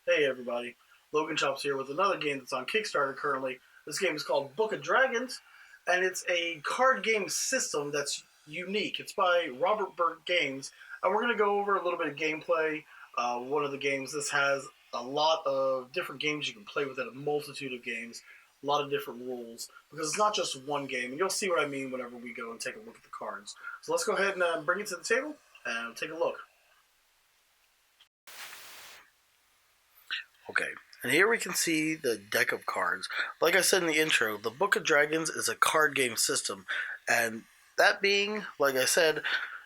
Hey everybody, Logan Chops here with another game that's on Kickstarter currently. This game is called Book of Dragons, and it's a card game system that's unique. It's by Burke Games, and we're going to go over a little bit of gameplay. One of the games, this has a lot of different games you can play with it, a multitude of games, a lot of different rules, because it's not just one game, and you'll see what I mean whenever we go and take a look at the cards. So let's go ahead and bring it to the table and take a look. Okay, and here we can see the deck of cards. Like I said in the intro, the Book of Dragons is a card game system, and that being, like I said,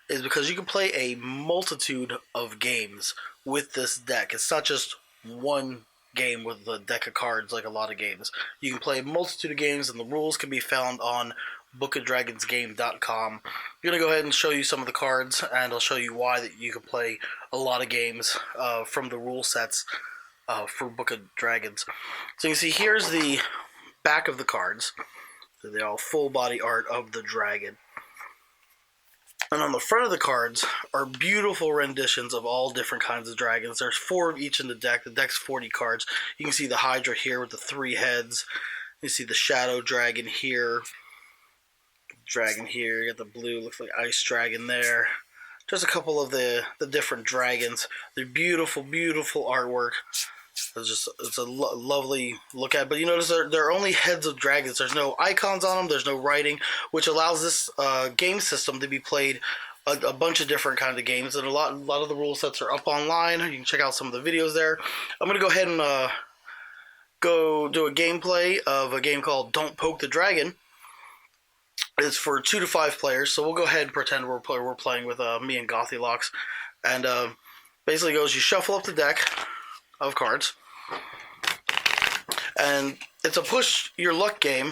is because you can play a multitude of games with this deck. It's not just one game with a deck of cards like a lot of games. You can play a multitude of games, and the rules can be found on bookofdragonsgame.com. I'm going to go ahead and show you some of the cards, and I'll show you why that you can play a lot of games from the rule sets for Book of Dragons. So you can see here's the back of the cards. So they're all full body art of the dragon. And on the front of the cards are beautiful renditions of all different kinds of dragons. There's 4 of each in the deck. The deck's 40 cards. You can see the Hydra here with the 3 heads. You see the Shadow Dragon here. Dragon here. You got the blue, looks like Ice Dragon there. Just a couple of the different dragons. They're beautiful, beautiful artwork. It's a lovely look at, but you notice they're only heads of dragons. There's no icons on them. There's no writing, which allows this game system to be played a bunch of different kinds of games. And a lot of the rule sets are up online. You can check out some of the videos there. I'm gonna go ahead and go do a gameplay of a game called Don't Poke the Dragon. It's for 2 to 5 players, so we'll go ahead and pretend we're playing with me and Gothylocks. And basically goes, you shuffle up the deck of cards, and it's a push your luck game.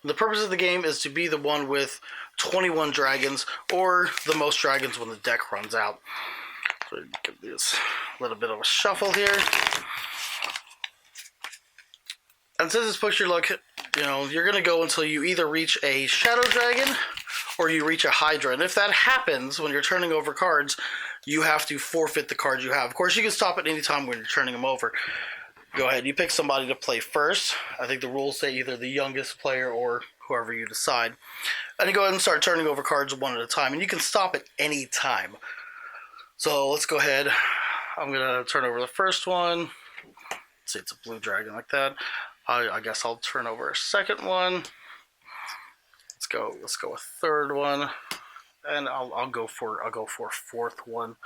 The purpose of the game is to be the one with 21 dragons, or the most dragons when the deck runs out. So give this a little bit of a shuffle here. And since it's push your luck, you know, you're going to go until you either reach a Shadow Dragon or you reach a Hydra. And if that happens when you're turning over cards, you have to forfeit the cards you have. Of course, you can stop at any time when you're turning them over. Go ahead, you pick somebody to play first. I think the rules say either the youngest player or whoever you decide. And you go ahead and start turning over cards one at a time. And you can stop at any time. So let's go ahead. I'm going to turn over the first one. Let's say it's a blue dragon like that. I guess I'll turn over a second one. Let's go a third one. And I'll go for a fourth one.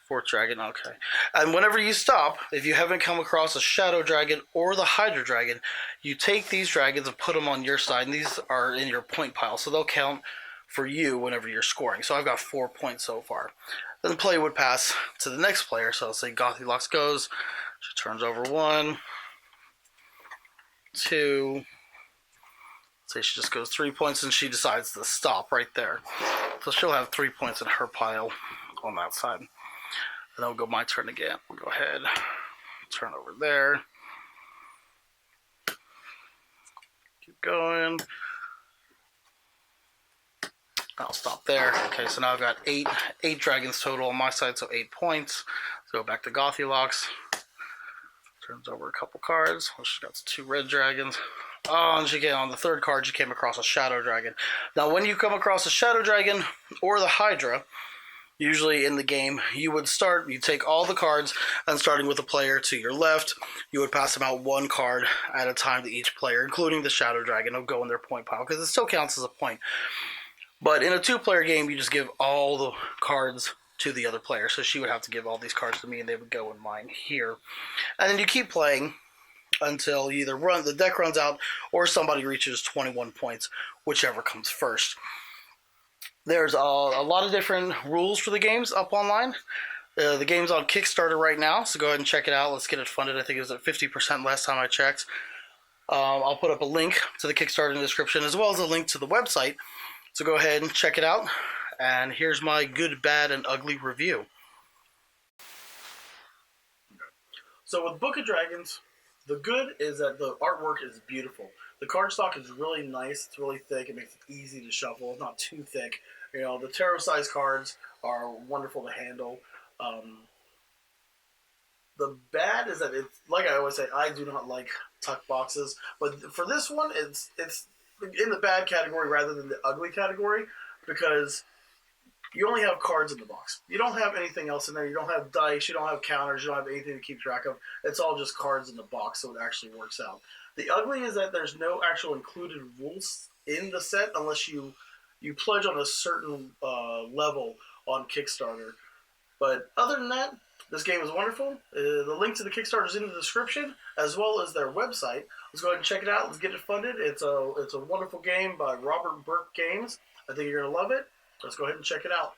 4th dragon, okay. And whenever you stop, if you haven't come across a Shadow Dragon or the Hydra Dragon, you take these dragons and put them on your side, and these are in your point pile, so they'll count for you whenever you're scoring. So I've got 4 points so far. Then the play would pass to the next player, so I'll say Gothylocks goes. She turns over 1, 2... Say she just goes 3 points, and she decides to stop right there. So she'll have 3 points in her pile on that side. And then it'll go my turn again. We'll go ahead, turn over there. Keep going. I'll stop there. Okay, so now I've got 8 dragons total on my side, so 8 points. Let's go back to Gothylocks. Turns over a couple cards. Well, she got 2 red dragons. Oh, and on the 3rd card, she came across a Shadow Dragon. Now, when you come across a Shadow Dragon or the Hydra, usually in the game, you take all the cards, and starting with the player to your left, you would pass them out 1 card at a time to each player, including the Shadow Dragon. It'll go in their point pile, because it still counts as a point. But in a 2-player game, you just give all the cards to the other player. So she would have to give all these cards to me, and they would go in mine here. And then you keep playing until either the deck runs out or somebody reaches 21 points, whichever comes first. There's a lot of different rules for the games up online. The game's on Kickstarter right now, so go ahead and check it out. Let's get it funded. I think it was at 50% last time I checked. I'll put up a link to the Kickstarter in the description, as well as a link to the website. So go ahead and check it out. And here's my good, bad, and ugly review. So with Book of Dragons, the good is that the artwork is beautiful. The cardstock is really nice. It's really thick. It makes it easy to shuffle. It's not too thick. You know, the tarot size cards are wonderful to handle. The bad is that it's like I always say, I do not like tuck boxes, but for this one, it's in the bad category rather than the ugly category because you only have cards in the box. You don't have anything else in there. You don't have dice. You don't have counters. You don't have anything to keep track of. It's all just cards in the box, so it actually works out. The ugly is that there's no actual included rules in the set unless you pledge on a certain level on Kickstarter. But other than that, this game is wonderful. The link to the Kickstarter is in the description, as well as their website. Let's go ahead and check it out. Let's get it funded. It's a wonderful game by Robert Burke Games. I think you're gonna love it. Let's go ahead and check it out.